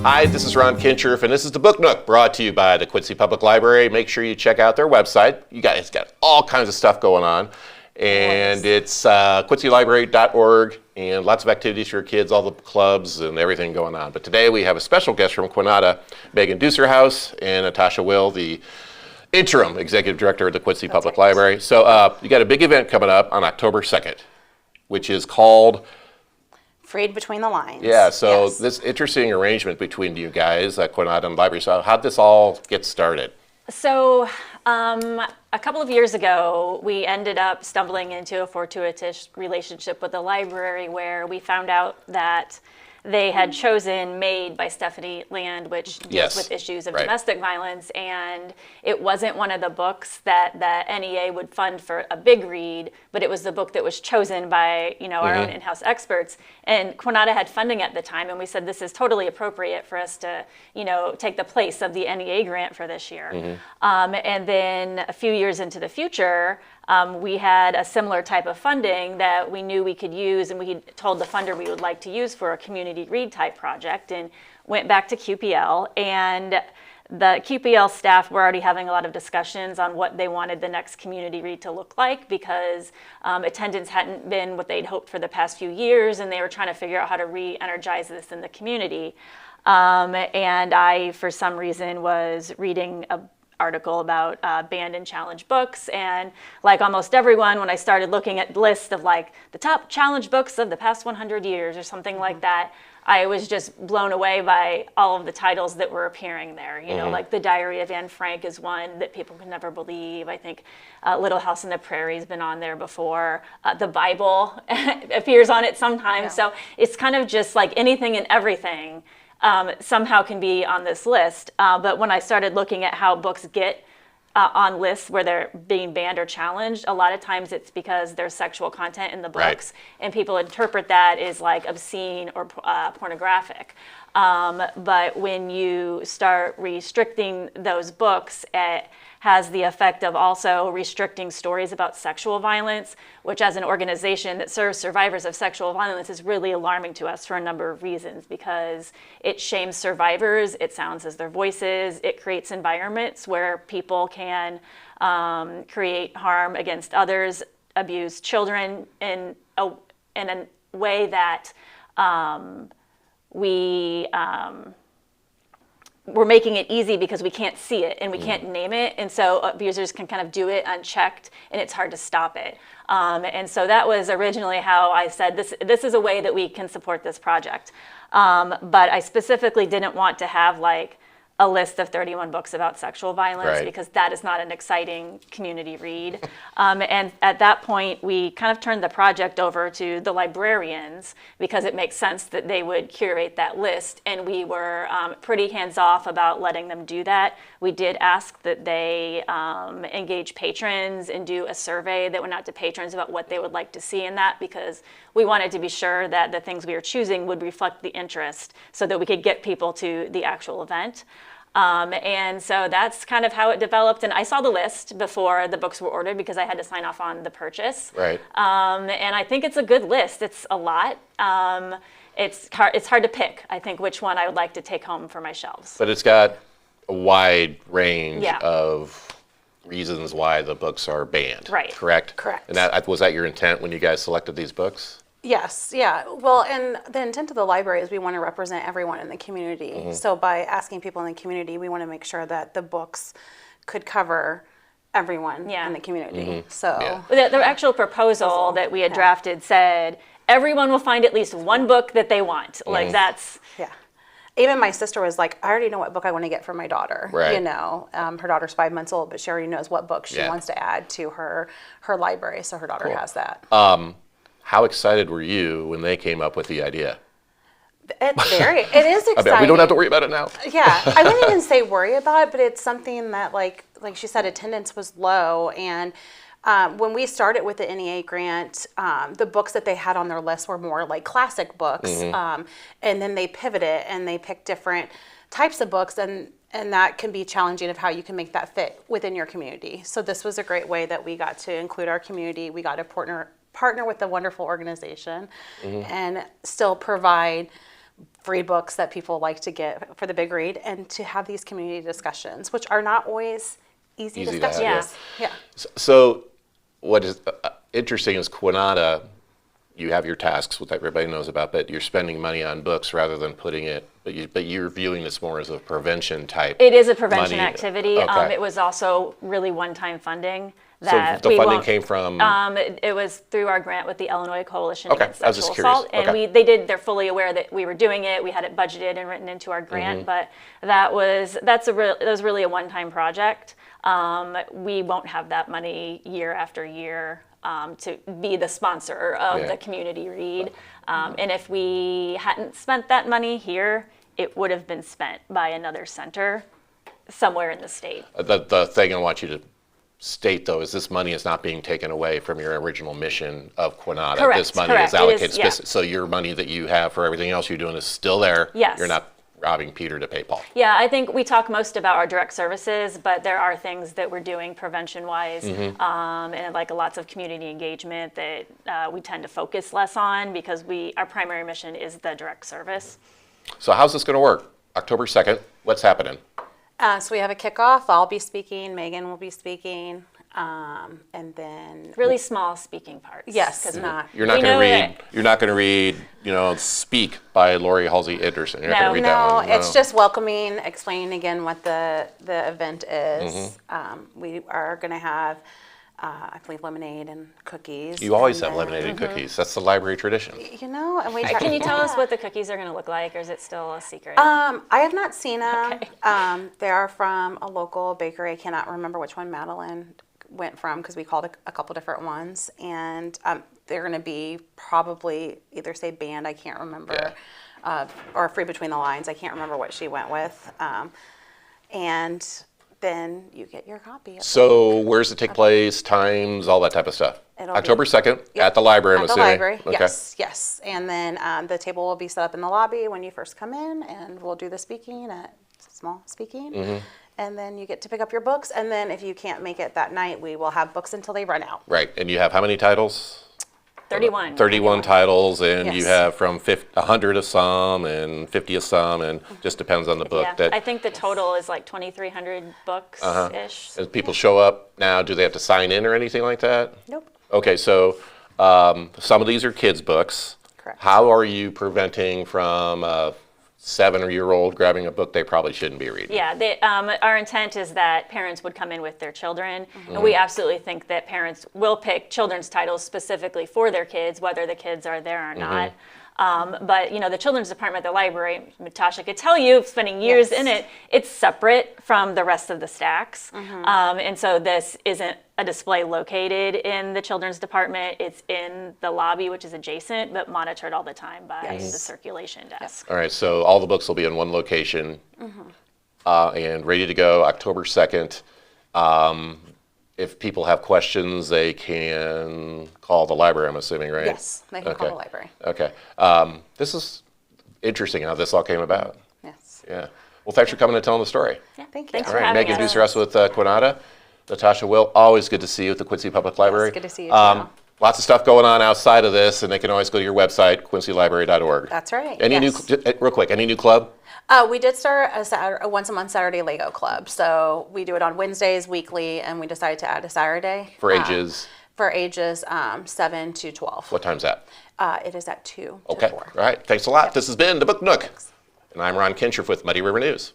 Hi, this is Ron Kinscherf, and this is the Book Nook, brought to you by the Quincy Public Library. Make sure you check out their website. You guys got all kinds of stuff going on, and it's quincylibrary.org, and lots of activities for your kids, all the clubs and everything going on. But today we have a special guest from Quanada, Megan Duesterhaus, and Natascha Will, the interim executive director of the Quincy Public Library. So you got a big event coming up on October 2nd, which is called Read Between the Lines. Yeah, so this interesting arrangement between you guys at Quanada and the library. So how'd this all get started? So a couple of years ago, we ended up stumbling into a fortuitous relationship with the library where we found out that they had chosen Made by Stephanie Land, which deals with issues of domestic violence, and it wasn't one of the books that the NEA would fund for a big read, but it was the book that was chosen by our own in-house experts. And Quanada had funding at the time, and we said this is totally appropriate for us to take the place of the NEA grant for this year. And then a few years into the future, we had a similar type of funding that we knew we could use, and we told the funder we would like to use for a community read type project, and went back to QPL. And the QPL staff were already having a lot of discussions on what they wanted the next community read to look like, because attendance hadn't been what they'd hoped for the past few years, and they were trying to figure out how to re-energize this in the community. And I, for some reason, was reading a article about banned and challenge books, and like almost everyone, when I started looking at lists of like the top challenge books of the past 100 years or something like that, I was just blown away by all of the titles that were appearing there. Like The Diary of Anne Frank is one that people can never believe. I think Little House on the Prairie has been on there before. The Bible appears on it sometimes. So it's kind of just like anything and everything somehow can be on this list. But when I started looking at how books get on lists where they're being banned or challenged, a lot of times it's because there's sexual content in the books, and people interpret that as like obscene or pornographic. But when you start restricting those books, it has the effect of also restricting stories about sexual violence, which as an organization that serves survivors of sexual violence is really alarming to us for a number of reasons, because it shames survivors, it silences their voices, it creates environments where people can create harm against others, abuse children in a way that we're making it easy because we can't see it and we can't name it, and so abusers can kind of do it unchecked, and it's hard to stop it. And so that was originally how I said this is a way that we can support this project. But I specifically didn't want to have like a list of 31 books about sexual violence, because that is not an exciting community read. And at that point, we kind of turned the project over to the librarians, because it makes sense that they would curate that list. And we were pretty hands-off about letting them do that. We did ask that they engage patrons and do a survey that went out to patrons about what they would like to see in that, because we wanted to be sure that the things we were choosing would reflect the interest so that we could get people to the actual event. And so that's kind of how it developed. And I saw the list before the books were ordered because I had to sign off on the purchase. And I think it's a good list. It's a lot. It's hard to pick, I think, which one I would like to take home for my shelves. But it's got a wide range of reasons why the books are banned. Correct? Correct. And was that your intent when you guys selected these books? Yes, yeah. Well, and the intent of the library is we want to represent everyone in the community. So by asking people in the community, we want to make sure that the books could cover everyone in the community. So the actual proposal that we had drafted said everyone will find at least one book that they want. Like that's Even my sister was like, I already know what book I want to get for my daughter. Her daughter's 5 months old, but she already knows what book she wants to add to her library. So her daughter has that. How excited were you when they came up with the idea? It is exciting. I mean, we don't have to worry about it now. I wouldn't even say worry about it, but it's something that, like she said, attendance was low. And when we started with the NEA grant, the books that they had on their list were more like classic books. And then they pivoted and they picked different types of books. And that can be challenging of how you can make that fit within your community. So this was a great way that we got to include our community. We got to partner with a wonderful organization and still provide free books that people like to get for the big read, and to have these community discussions, which are not always easy Easy to have, discussions. Yeah. So what is interesting is Quanada, you have your tasks, which everybody knows about, but you're spending money on books rather than putting it, but you're viewing this more as a prevention type. It is a prevention money. activity. Okay. It was also really one-time funding. So That the we funding won't- came from, It was through our grant with the Illinois Coalition Okay, Against I was just Sexual curious. Assault, and Okay. they're fully aware that we were doing it. We had it budgeted and written into our Mm-hmm. grant, but that was really a one-time project. We won't have that money year after year to be the sponsor of Yeah. the community read. And if we hadn't spent that money here, it would have been spent by another center somewhere in the state. the thing I want you to state, though, is this money is not being taken away from your original mission of Quanada. Correct, This money correct. is It is, allocated yeah. so your money that you have for everything else you're doing is still there. Yes. You're not robbing Peter to pay Paul. Yeah, I think we talk most about our direct services, but there are things that we're doing prevention-wise, and like lots of community engagement that we tend to focus less on because our primary mission is the direct service. So how's this going to work? October 2nd, what's happening? So we have a kickoff. I'll be speaking. Megan will be speaking. And then Really small speaking parts. yes, 'cause not You're not We going to know read. You're not going to read. Speak by Lori Halsey Anderson. You're not going to read that no. one. It's just welcoming, explaining again what the event is. Mm-hmm. We are going to have, I believe, lemonade and cookies. You always and have then- lemonade and cookies. That's the library tradition. You know, and we. Can you tell us what the cookies are going to look like, or is it still a secret? I have not seen them. Okay. They are from a local bakery. I cannot remember which one Madeline went from because we called a couple different ones, and they're going to be probably either say banned, I can't remember, or free between the lines. I can't remember what she went with, and then you get your copy. So where's it take place? Times, all that type of stuff. It'll be- October 2nd Yep. at the library. I'm At the assuming. library, Okay. yes. And then the table will be set up in the lobby when you first come in, and we'll do the speaking at small speaking. Mm-hmm. And then you get to pick up your books, and then if you can't make it that night, we will have books until they run out. Right. And you have how many titles? 31. 31 titles, and you Yes. have from 100 of some and 50 of some, and just depends on the book. Yeah, I think the total is like 2,300 books-ish. As people show up now, do they have to sign in or anything like that? Nope. Okay, so some of these are kids' books. Correct. How are you preventing from a 7-year-old grabbing a book they probably shouldn't be reading? Yeah, our intent is that parents would come in with their children, and we absolutely think that parents will pick children's titles specifically for their kids, whether the kids are there or not. But the children's department at the library, Natascha could tell you, spending years Yes. in it, it's separate from the rest of the stacks. And so this isn't a display located in the children's department. It's in the lobby, which is adjacent, but monitored all the time by the circulation desk. All right, so all the books will be in one location and ready to go October 2nd. If people have questions, they can call the library, I'm assuming, right? Yes, they can call Okay. the library. Okay. This is interesting how this all came about. Yes. Yeah. Well, thanks for coming and telling the story. Yeah, thank you. Thanks All for right, having Megan us. Duesterhaus with Quanada. Natascha Will, always good to see you at the Quincy Public Library. good to see you too. Lots of stuff going on outside of this, and they can always go to your website, quincylibrary.org. That's right. Any yes. real quick, any new club? We did start a once a month Saturday Lego club. So we do it on Wednesdays weekly, and we decided to add a Saturday. For ages? For ages 7 to 12. What time's that? It is at 2 Okay. to 4. All right. Thanks a lot. This has been the Book Nook. And I'm Ron Kinscherf with Muddy River News.